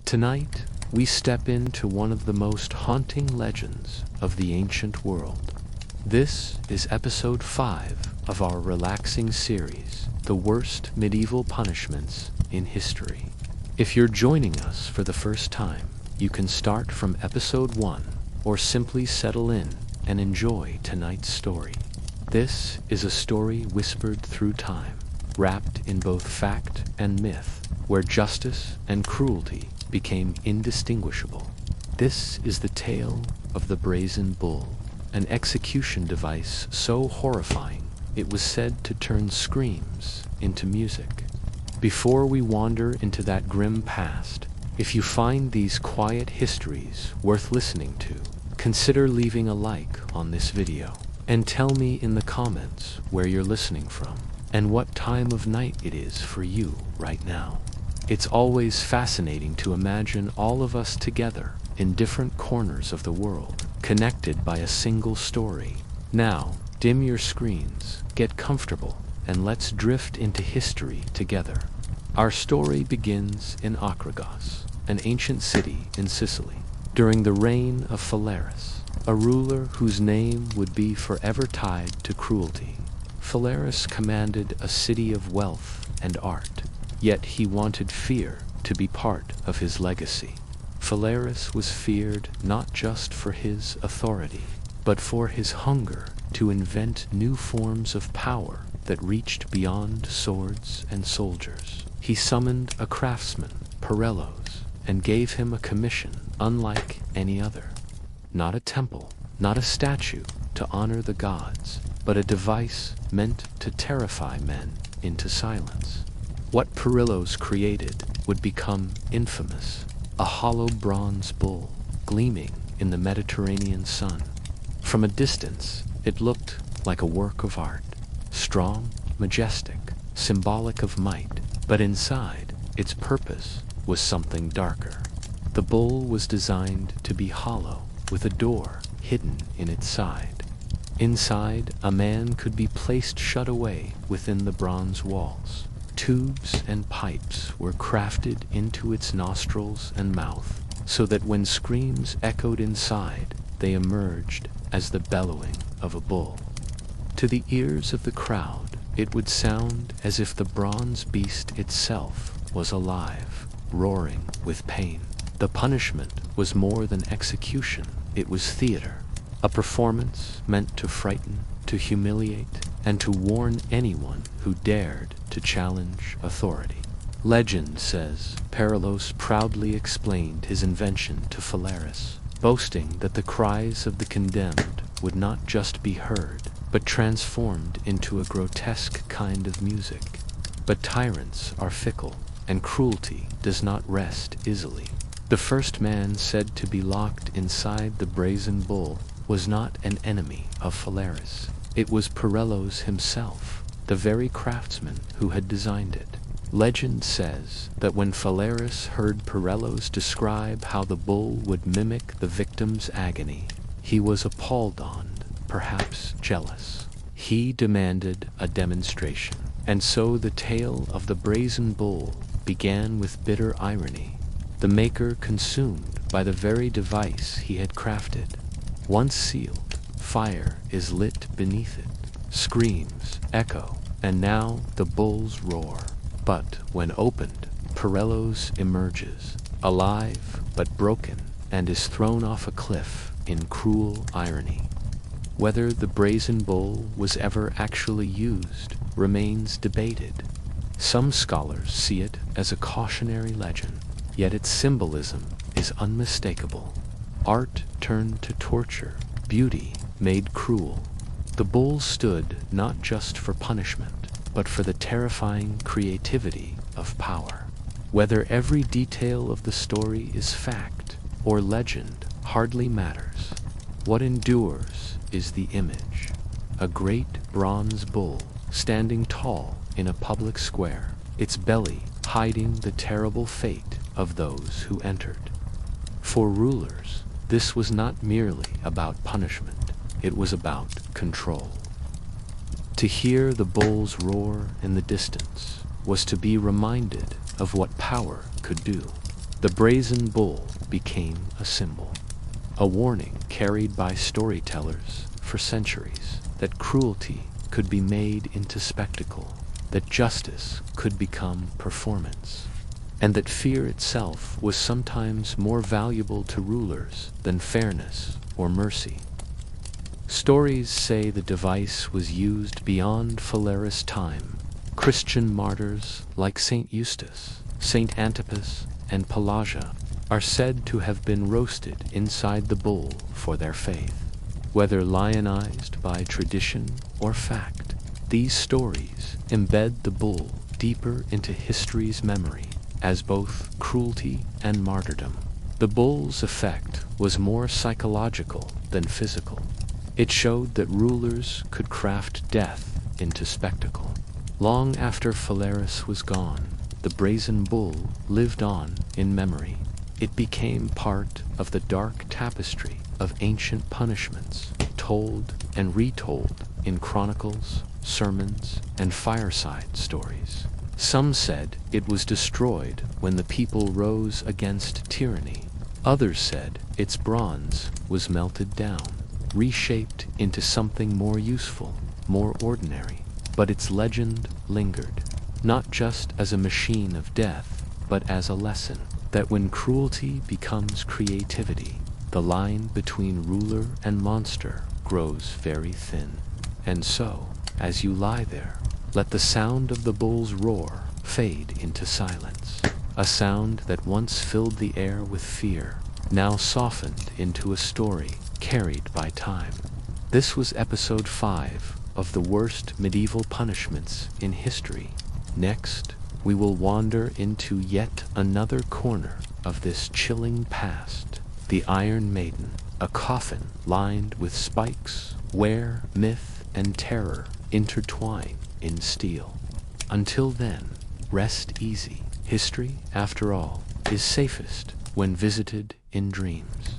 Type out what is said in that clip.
Tonight, we step into one of the most haunting legends of the ancient world. This is episode 5 of our relaxing series, The Worst Medieval Punishments in History. If you're joining us for the first time, you can start from episode 1 or simply settle in and enjoy tonight's story. This is a story whispered through time, wrapped in both fact and myth, where justice and cruelty became indistinguishable. This is the tale of the Brazen Bull, an execution device so horrifying it was said to turn screams into music. Before we wander into that grim past, if you find these quiet histories worth listening to, consider leaving a like on this video, and tell me in the comments where you're listening from and what time of night it is for you right now. It's always fascinating to imagine all of us together in different corners of the world, connected by a single story. Now, dim your screens, get comfortable, and let's drift into history together. Our story begins in Achragos, an ancient city in Sicily, during the reign of Phalaris, a ruler whose name would be forever tied to cruelty. Phalaris commanded a city of wealth and art, yet he wanted fear to be part of his legacy. Phalaris was feared not just for his authority, but for his hunger to invent new forms of power that reached beyond swords and soldiers. He summoned a craftsman, Parellos, and gave him a commission unlike any other. Not a temple, not a statue to honor the gods, but a device meant to terrify men into silence. What Parellos created would become infamous, a hollow bronze bull gleaming in the Mediterranean sun. From a distance, it looked like a work of art, strong, majestic, symbolic of might, but inside, its purpose was something darker. The bull was designed to be hollow, with a door hidden in its side. Inside, a man could be placed shut away within the bronze walls. Tubes and pipes were crafted into its nostrils and mouth, so that when screams echoed inside, they emerged as the bellowing of a bull. To the ears of the crowd, it would sound as if the bronze beast itself was alive, roaring with pain. The punishment was more than execution, it was theater, a performance meant to frighten, to humiliate, and to warn anyone who dared to challenge authority. Legend says Parellos proudly explained his invention to Phalaris, boasting that the cries of the condemned would not just be heard, but transformed into a grotesque kind of music. But tyrants are fickle, and cruelty does not rest easily. The first man said to be locked inside the Brazen Bull was not an enemy of Phalaris. It was Parellos himself, the very craftsman who had designed it. Legend says that when Phalaris heard Parellos describe how the bull would mimic the victim's agony, he was appalled, perhaps jealous. He demanded a demonstration, and so the tale of the Brazen Bull began with bitter irony, the maker consumed by the very device he had crafted. Once sealed, fire is lit beneath it, screams echo, and now the bulls roar. But when opened, Parellos emerges, alive but broken, and is thrown off a cliff in cruel irony. Whether the Brazen Bull was ever actually used remains debated. Some scholars see it as a cautionary legend, yet its symbolism is unmistakable. Art turned to torture, beauty made cruel. The bull stood not just for punishment, but for the terrifying creativity of power. Whether every detail of the story is fact or legend hardly matters. What endures is the image, a great bronze bull standing tall in a public square, its belly hiding the terrible fate of those who entered. For rulers, this was not merely about punishment, it was about control. To hear the bulls roar in the distance was to be reminded of what power could do. the Brazen Bull became a symbol, a warning carried by storytellers for centuries that cruelty could be made into spectacle, that justice could become performance, and that fear itself was sometimes more valuable to rulers than fairness or mercy. Stories say the device was used beyond Phalaris' time. Christian martyrs like Saint Eustace, Saint Antipas, and Pelagia are said to have been roasted inside the bull for their faith. Whether lionized by tradition or fact, these stories embed the bull deeper into history's memory as both cruelty and martyrdom. The bull's effect was more psychological than physical. It showed that rulers could craft death into spectacle. Long after Phalaris was gone, the Brazen Bull lived on in memory. It became part of the dark tapestry of ancient punishments, told and retold in chronicles, sermons, and fireside stories. Some said it was destroyed when the people rose against tyranny. Others said its bronze was melted down, reshaped into something more useful, more ordinary. But its legend lingered, not just as a machine of death, but as a lesson that when cruelty becomes creativity, the line between ruler and monster grows very thin. And so, as you lie there, let the sound of the bull's roar fade into silence, a sound that once filled the air with fear, now softened into a story carried by time. This was episode 5 of the worst medieval punishments in history. Next, we will wander into yet another corner of this chilling past, the Iron Maiden, a coffin lined with spikes where myth and terror intertwine in steel. Until then, rest easy. History, after all, is safest when visited in dreams.